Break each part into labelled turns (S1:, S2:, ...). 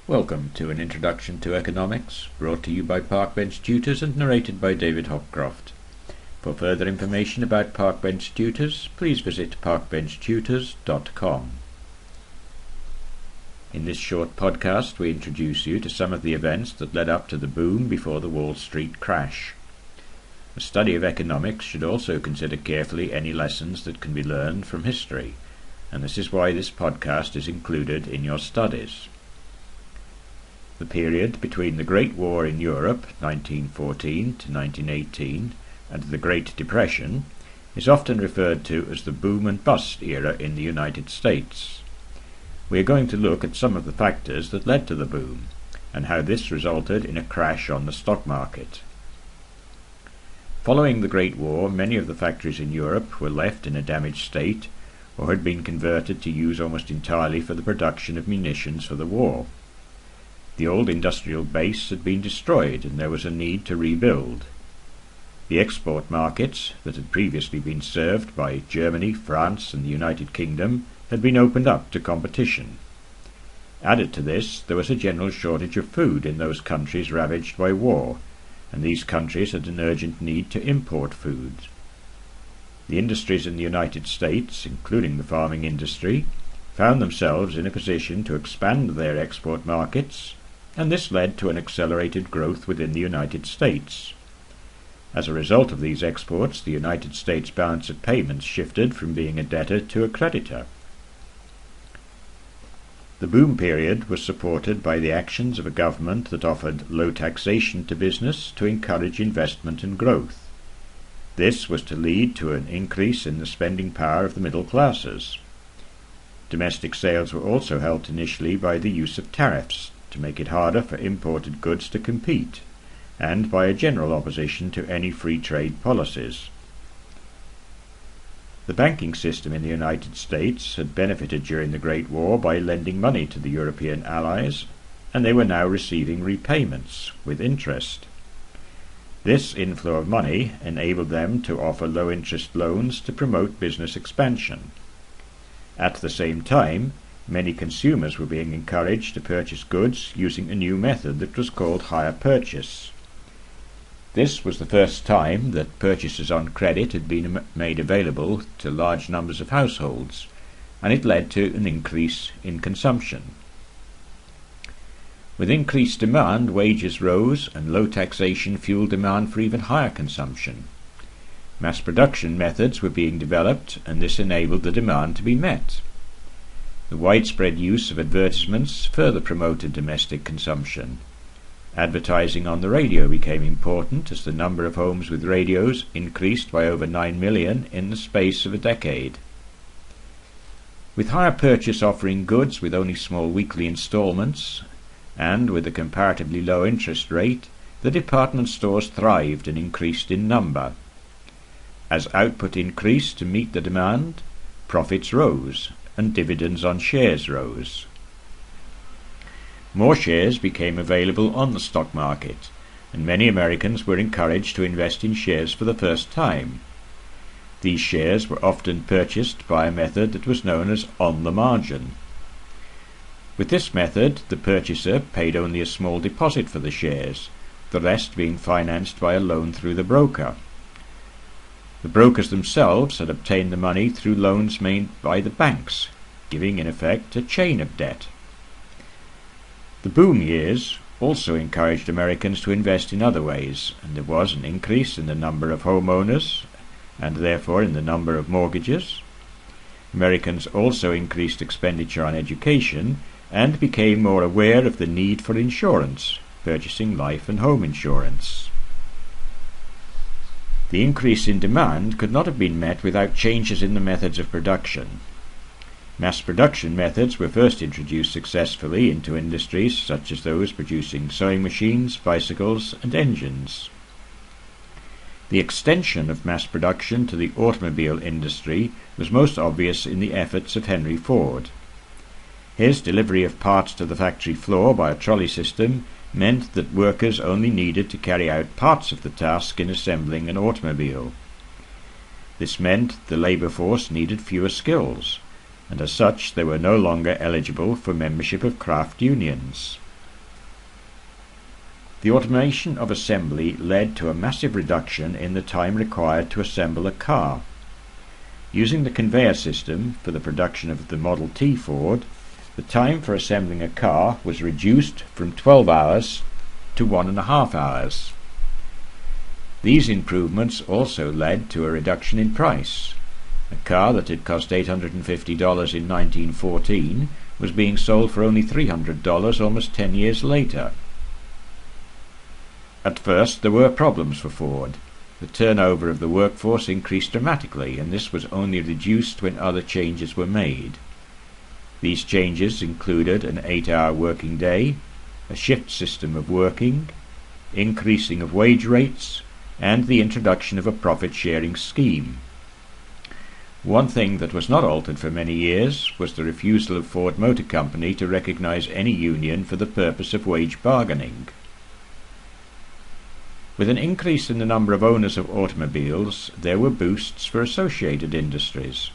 S1: Welcome to an introduction to economics, brought to you by Parkbench Tutors and narrated by David Hopcroft. For further information about Parkbench Tutors, please visit parkbenchtutors.com. In this short podcast, we introduce you to some of the events that led up to the boom before the Wall Street crash. A study of economics should also consider carefully any lessons that can be learned from history, and this is why this podcast is included in your studies. The period between the Great War in Europe, 1914 to 1918, and the Great Depression, is often referred to as the boom and bust era in the United States. We are going to look at some of the factors that led to the boom, and how this resulted in a crash on the stock market. Following the Great War, many of the factories in Europe were left in a damaged state, or had been converted to use almost entirely for the production of munitions for the war. The old industrial base had been destroyed, and there was a need to rebuild. The export markets that had previously been served by Germany, France, and the United Kingdom had been opened up to competition. Added to this, there was a general shortage of food in those countries ravaged by war, and these countries had an urgent need to import food. The industries in the United States, including the farming industry, found themselves in a position to expand their export markets, and this led to an accelerated growth within the United States. As a result of these exports, the United States balance of payments shifted from being a debtor to a creditor. The boom period was supported by the actions of a government that offered low taxation to business to encourage investment and growth. This was to lead to an increase in the spending power of the middle classes. Domestic sales were also helped initially by the use of tariffs to make it harder for imported goods to compete, and by a general opposition to any free trade policies. The banking system in the United States had benefited during the Great War by lending money to the European allies, and they were now receiving repayments with interest. This inflow of money enabled them to offer low-interest loans to promote business expansion. At the same time, many consumers were being encouraged to purchase goods using a new method that was called hire purchase. This was the first time that purchases on credit had been made available to large numbers of households, and it led to an increase in consumption. With increased demand, wages rose, and low taxation fueled demand for even higher consumption. Mass production methods were being developed, and this enabled the demand to be met. The widespread use of advertisements further promoted domestic consumption. Advertising on the radio became important as the number of homes with radios increased by over 9 million in the space of a decade. With hire purchase offering goods with only small weekly installments, and with a comparatively low interest rate, the department stores thrived and increased in number. As output increased to meet the demand, profits rose, and dividends on shares rose. More shares became available on the stock market, and many Americans were encouraged to invest in shares for the first time. These shares were often purchased by a method that was known as on the margin. With this method, the purchaser paid only a small deposit for the shares, the rest being financed by a loan through the broker. The brokers themselves had obtained the money through loans made by the banks, giving in effect a chain of debt. The boom years also encouraged Americans to invest in other ways, and there was an increase in the number of homeowners, and therefore in the number of mortgages. Americans also increased expenditure on education, and became more aware of the need for insurance, purchasing life and home insurance. The increase in demand could not have been met without changes in the methods of production. Mass production methods were first introduced successfully into industries such as those producing sewing machines, bicycles, and engines. The extension of mass production to the automobile industry was most obvious in the efforts of Henry Ford. His delivery of parts to the factory floor by a trolley system meant that workers only needed to carry out parts of the task in assembling an automobile. This meant the labour force needed fewer skills, and as such they were no longer eligible for membership of craft unions. The automation of assembly led to a massive reduction in the time required to assemble a car. Using the conveyor system for the production of the Model T Ford, the time for assembling a car was reduced from 12 hours to 1.5 hours. These improvements also led to a reduction in price. A car that had cost $850 in 1914 was being sold for only $300 almost 10 years later. At first there were problems for Ford. The turnover of the workforce increased dramatically, and this was only reduced when other changes were made. These changes included an 8-hour working day, a shift system of working, increasing of wage rates, and the introduction of a profit-sharing scheme. One thing that was not altered for many years was the refusal of Ford Motor Company to recognize any union for the purpose of wage bargaining. With an increase in the number of owners of automobiles, there were boosts for associated industries.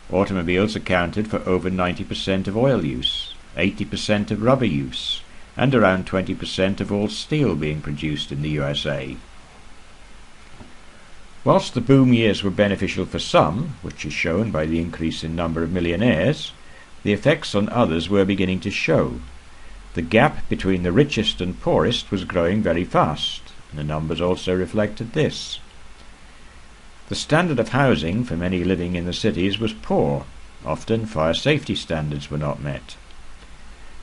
S1: Automobiles accounted for over 90% of oil use, 80% of rubber use, and around 20% of all steel being produced in the USA. Whilst the boom years were beneficial for some, which is shown by the increase in number of millionaires, the effects on others were beginning to show. The gap between the richest and poorest was growing very fast, and the numbers also reflected this. The standard of housing for many living in the cities was poor. Often fire safety standards were not met.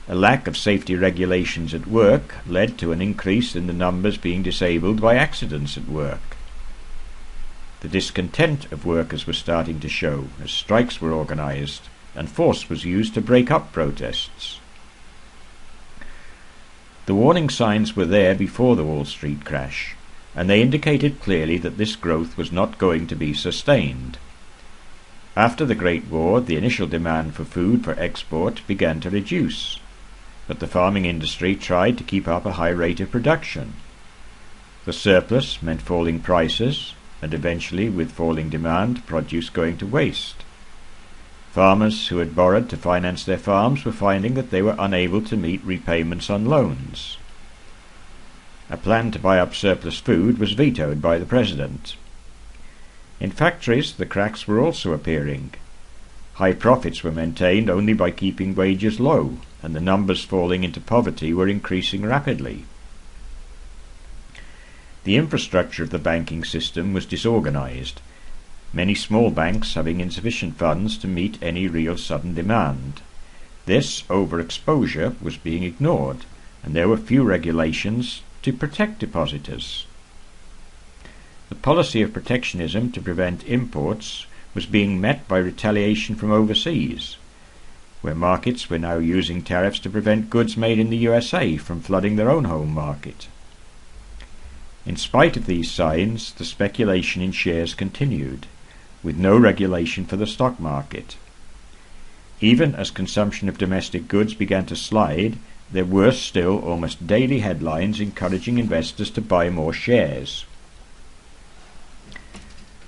S1: A lack of safety regulations at work led to an increase in the numbers being disabled by accidents at work. The discontent of workers was starting to show as strikes were organized and force was used to break up protests. The warning signs were there before the Wall Street crash, and they indicated clearly that this growth was not going to be sustained. After the Great War, the initial demand for food for export began to reduce, but the farming industry tried to keep up a high rate of production. The surplus meant falling prices, and eventually, with falling demand, produce going to waste. Farmers who had borrowed to finance their farms were finding that they were unable to meet repayments on loans. A plan to buy up surplus food was vetoed by the President. In factories, the cracks were also appearing. High profits were maintained only by keeping wages low, and the numbers falling into poverty were increasing rapidly. The infrastructure of the banking system was disorganized, many small banks having insufficient funds to meet any real sudden demand. This overexposure was being ignored, and there were few regulations to protect depositors. The policy of protectionism to prevent imports was being met by retaliation from overseas, where markets were now using tariffs to prevent goods made in the USA from flooding their own home market. In spite of these signs, the speculation in shares continued, with no regulation for the stock market. Even as consumption of domestic goods began to slide, there were still almost daily headlines encouraging investors to buy more shares.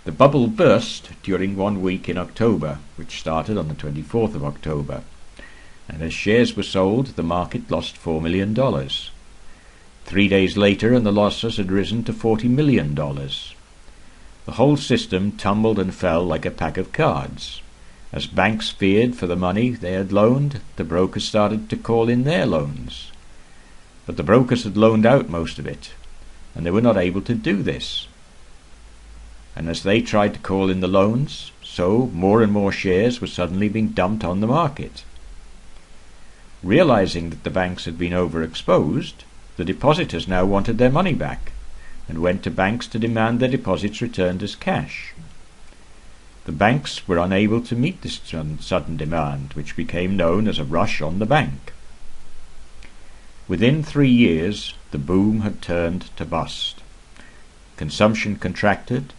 S1: The bubble burst during 1 week in October, which started on the 24th of October, and as shares were sold, the market lost $4 million. 3 days later, and the losses had risen to $40 million. The whole system tumbled and fell like a pack of cards. As banks feared for the money they had loaned, the brokers started to call in their loans. But the brokers had loaned out most of it, and they were not able to do this. And as they tried to call in the loans, so more and more shares were suddenly being dumped on the market. Realizing that the banks had been overexposed, the depositors now wanted their money back, and went to banks to demand their deposits returned as cash. The banks were unable to meet this sudden demand, which became known as a rush on the bank. Within 3 years, the boom had turned to bust. Consumption contracted,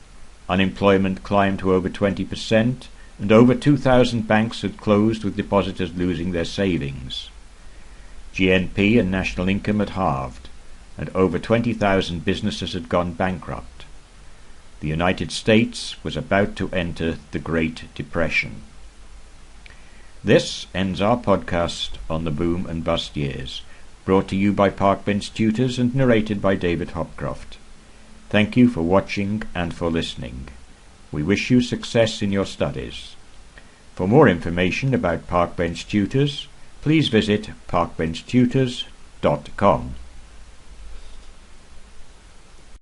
S1: unemployment climbed to over 20%, and over 2,000 banks had closed with depositors losing their savings. GNP and national income had halved, and over 20,000 businesses had gone bankrupt. The United States was about to enter the Great Depression. This ends our podcast on the boom and bust years. brought to you by Parkbench Tutors and narrated by David Hopcroft. Thank you for watching and for listening. We wish you success in your studies. For more information about Parkbench Tutors, please visit parkbenchtutors.com.